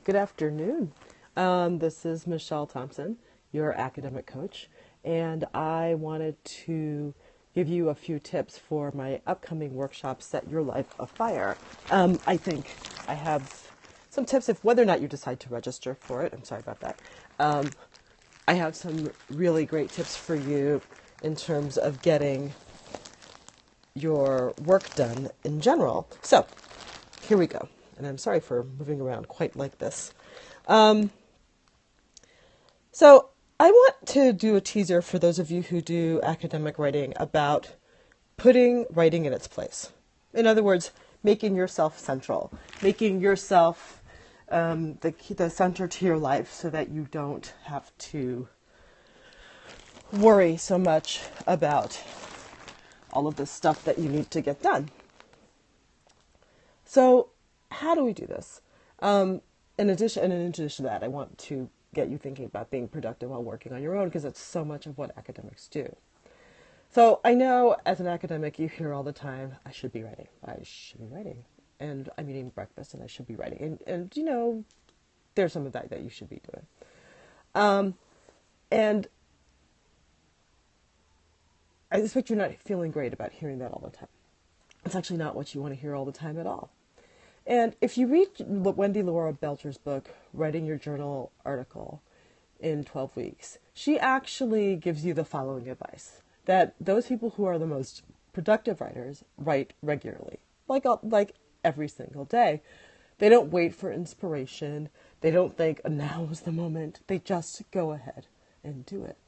Good afternoon. This is Michelle Thompson, your academic coach, and I wanted to give you a few tips for my upcoming workshop, Set Your Life Afire. I think I have some tips if whether or not you decide to register for it. I'm sorry about that. I have some really great tips for you in terms of getting your work done in general. So, here we go. And I'm sorry for moving around quite like this. So I want to do a teaser for those of you who do academic writing about putting writing in its place. In other words, making yourself central, making yourself the center to your life so that you don't have to worry so much about all of the stuff that you need to get done. So how do we do this? In addition to that, I want to get you thinking about being productive while working on your own, because it's so much of what academics do. So I know as an academic, you hear all the time, I should be writing. I should be writing. And I'm eating breakfast and I should be writing. And you know, there's some of that you should be doing. And I suspect you're not feeling great about hearing that all the time. It's actually not what you want to hear all the time at all. And if you read Wendy Laura Belcher's book, Writing Your Journal article in 12 weeks, she actually gives you the following advice, that those people who are the most productive writers write regularly, like every single day. They don't wait for inspiration. They don't think, now is the moment. They just go ahead and do it.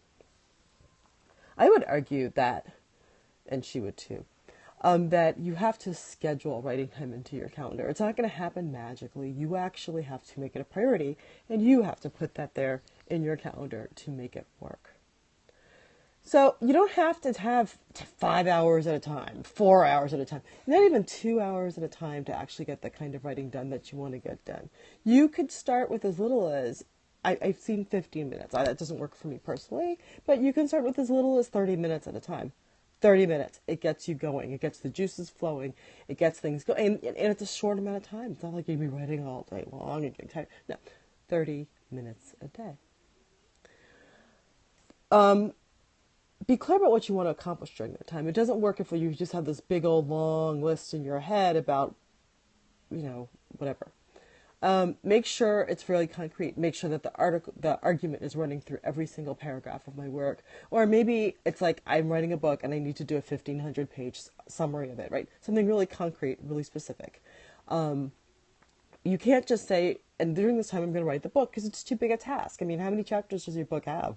I would argue that, and she would too, that you have to schedule writing time into your calendar. It's not going to happen magically. You actually have to make it a priority, and you have to put that there in your calendar to make it work. So you don't have to have 5 hours at a time, 4 hours at a time, not even 2 hours at a time to actually get the kind of writing done that you want to get done. You could start with as little as, I've seen 15 minutes. That doesn't work for me personally, but you can start with as little as 30 minutes at a time. 30 minutes. It gets you going. It gets the juices flowing. It gets things going. And it's a short amount of time. It's not like you'd be writing all day long and getting tired. No, 30 minutes a day. Be clear about what you want to accomplish during that time. It doesn't work if you just have this big old long list in your head about, whatever. Make sure it's really concrete. Make sure that the argument is running through every single paragraph of my work. Or maybe it's like I'm writing a book and I need to do a 1,500-page summary of it, right? Something really concrete, really specific. You can't just say, and during this time I'm going to write the book, because it's too big a task. I mean, how many chapters does your book have?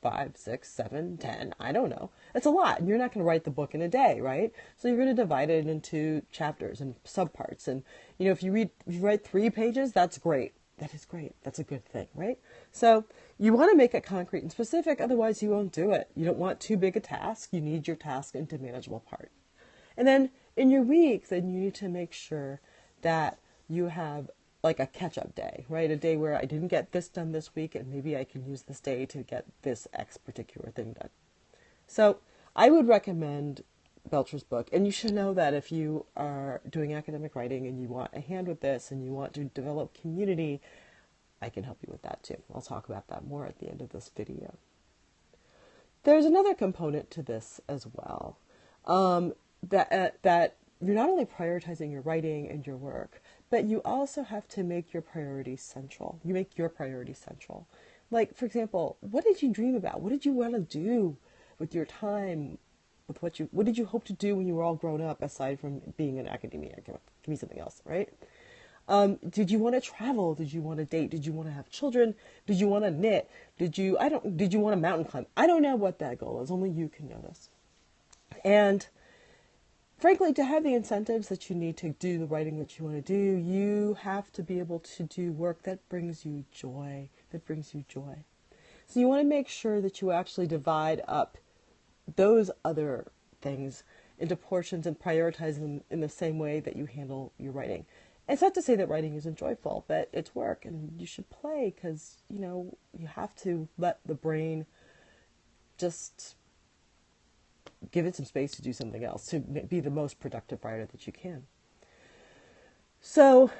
5, 6, 7, 10, I don't know. It's a lot, and you're not going to write the book in a day, right? So you're going to divide it into chapters and subparts. And, if you write 3 pages, that's great. That is great. That's a good thing, right? So you want to make it concrete and specific, otherwise you won't do it. You don't want too big a task. You need your task into manageable part. And then in your week, then you need to make sure that you have like a catch-up day, right? A day where I didn't get this done this week, and maybe I can use this day to get this X particular thing done. So I would recommend Belcher's book, and you should know that if you are doing academic writing and you want a hand with this and you want to develop community, I can help you with that too. I'll talk about that more at the end of this video. There's another component to this as well, that you're not only prioritizing your writing and your work, but you also have to make your priorities central. You make your priorities central. Like, for example, what did you dream about? What did you want to do with your time? What did you hope to do when you were all grown up, aside from being in academia? Give me something else, right? Did you want to travel? Did you want to date? Did you want to have children? Did you want to knit? Did you want to mountain climb? I don't know what that goal is. Only you can know this. And frankly, to have the incentives that you need to do the writing that you want to do, you have to be able to do work that brings you joy, So you want to make sure that you actually divide up those other things into portions and prioritize them in the same way that you handle your writing. It's not to say that writing isn't joyful, but it's work, and you should play because, you have to let the brain just give it some space to do something else, to be the most productive writer that you can. So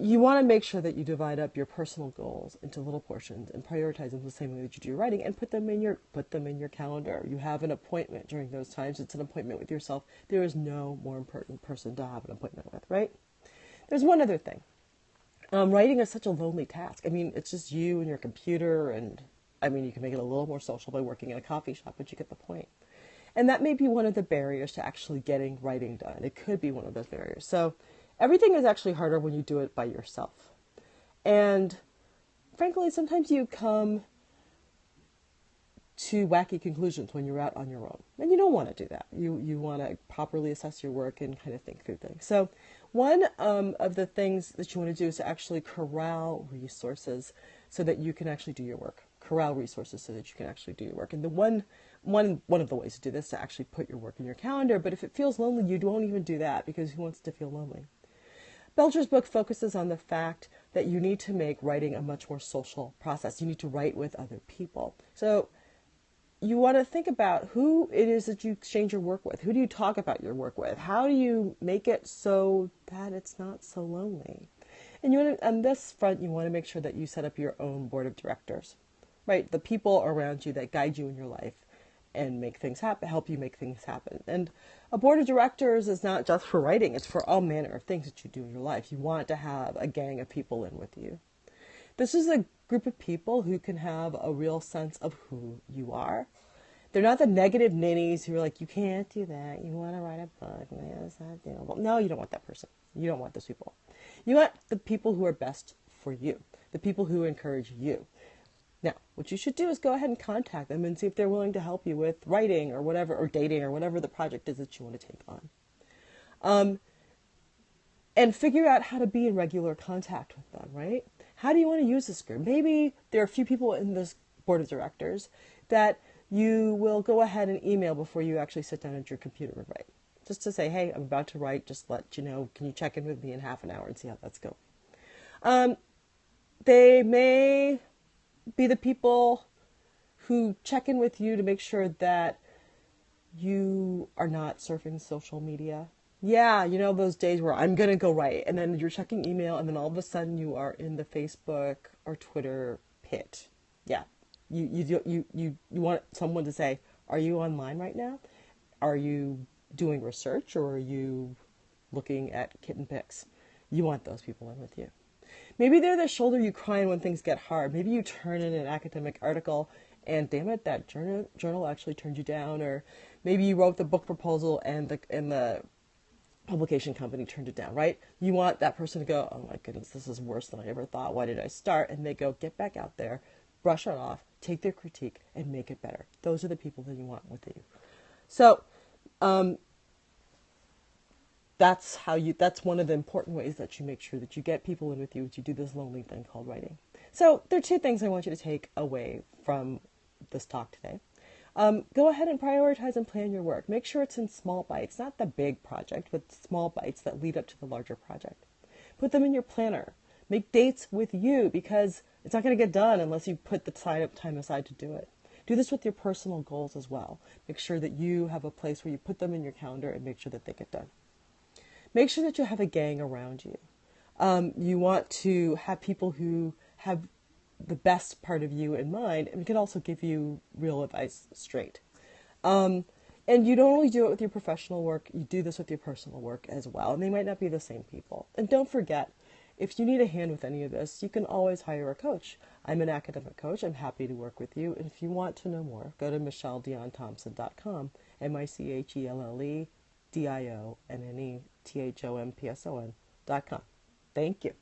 you want to make sure that you divide up your personal goals into little portions and prioritize them the same way that you do your writing, and put them in your calendar. You have an appointment during those times. It's an appointment with yourself. There is no more important person to have an appointment with, right? There's one other thing. Writing is such a lonely task. I mean, it's just you and your computer, and I mean, you can make it a little more social by working in a coffee shop, but you get the point. And that may be one of the barriers to actually getting writing done. It could be one of those barriers. So everything is actually harder when you do it by yourself. And frankly, sometimes you come to wacky conclusions when you're out on your own. And you don't want to do that. You want to properly assess your work and kind of think through things. So one of the things that you want to do is to actually corral resources so that you can actually do your work. Corral resources so that you can actually do your work. And the one of the ways to do this is to actually put your work in your calendar. But if it feels lonely, you don't even do that, because who wants to feel lonely? Belcher's book focuses on the fact that you need to make writing a much more social process. You need to write with other people. So you want to think about who it is that you exchange your work with. Who do you talk about your work with? How do you make it so that it's not so lonely? And you want to, on this front, you want to make sure that you set up your own board of directors, right? The people around you that guide you in your life and make things happen, help you make things happen. And a board of directors is not just for writing, it's for all manner of things that you do in your life. You want to have a gang of people in with you. This is a group of people who can have a real sense of who you are. They're not the negative ninnies who are like, you can't do that, you want to write a book, that's not doable. No, you don't want that person. You don't want those people. You want the people who are best for you, the people who encourage you. Now, what you should do is go ahead and contact them and see if they're willing to help you with writing or whatever, or dating or whatever the project is that you want to take on. And figure out how to be in regular contact with them, right? How do you want to use this group? Maybe there are a few people in this board of directors that you will go ahead and email before you actually sit down at your computer and write. Just to say, hey, I'm about to write, just let you know, can you check in with me in half an hour and see how that's going? They may be the people who check in with you to make sure that you are not surfing social media. Yeah, you know those days where I'm going to go write, and then you're checking email, and then all of a sudden you are in the Facebook or Twitter pit. Yeah, you want someone to say, are you online right now? Are you doing research, or are you looking at kitten pics? You want those people in with you. Maybe they're the shoulder you cry on when things get hard. Maybe you turn in an academic article and damn it, that journal actually turned you down. Or maybe you wrote the book proposal and the publication company turned it down, right? You want that person to go, oh my goodness, this is worse than I ever thought. Why did I start? And they go, get back out there, brush it off, take their critique, and make it better. Those are the people that you want with you. So, that's one of the important ways that you make sure that you get people in with you, to do this lonely thing called writing. So there are two things I want you to take away from this talk today. Go ahead and prioritize and plan your work. Make sure it's in small bites, not the big project, but small bites that lead up to the larger project. Put them in your planner. Make dates with you, because it's not going to get done unless you put the time aside to do it. Do this with your personal goals as well. Make sure that you have a place where you put them in your calendar and make sure that they get done. Make sure that you have a gang around you. You want to have people who have the best part of you in mind and can also give you real advice straight. And you don't only do it with your professional work, you do this with your personal work as well. And they might not be the same people. And don't forget, if you need a hand with any of this, you can always hire a coach. I'm an academic coach. I'm happy to work with you. And if you want to know more, go to MichelleDionThompson.com, MichelleDionThompson.com. Thank you.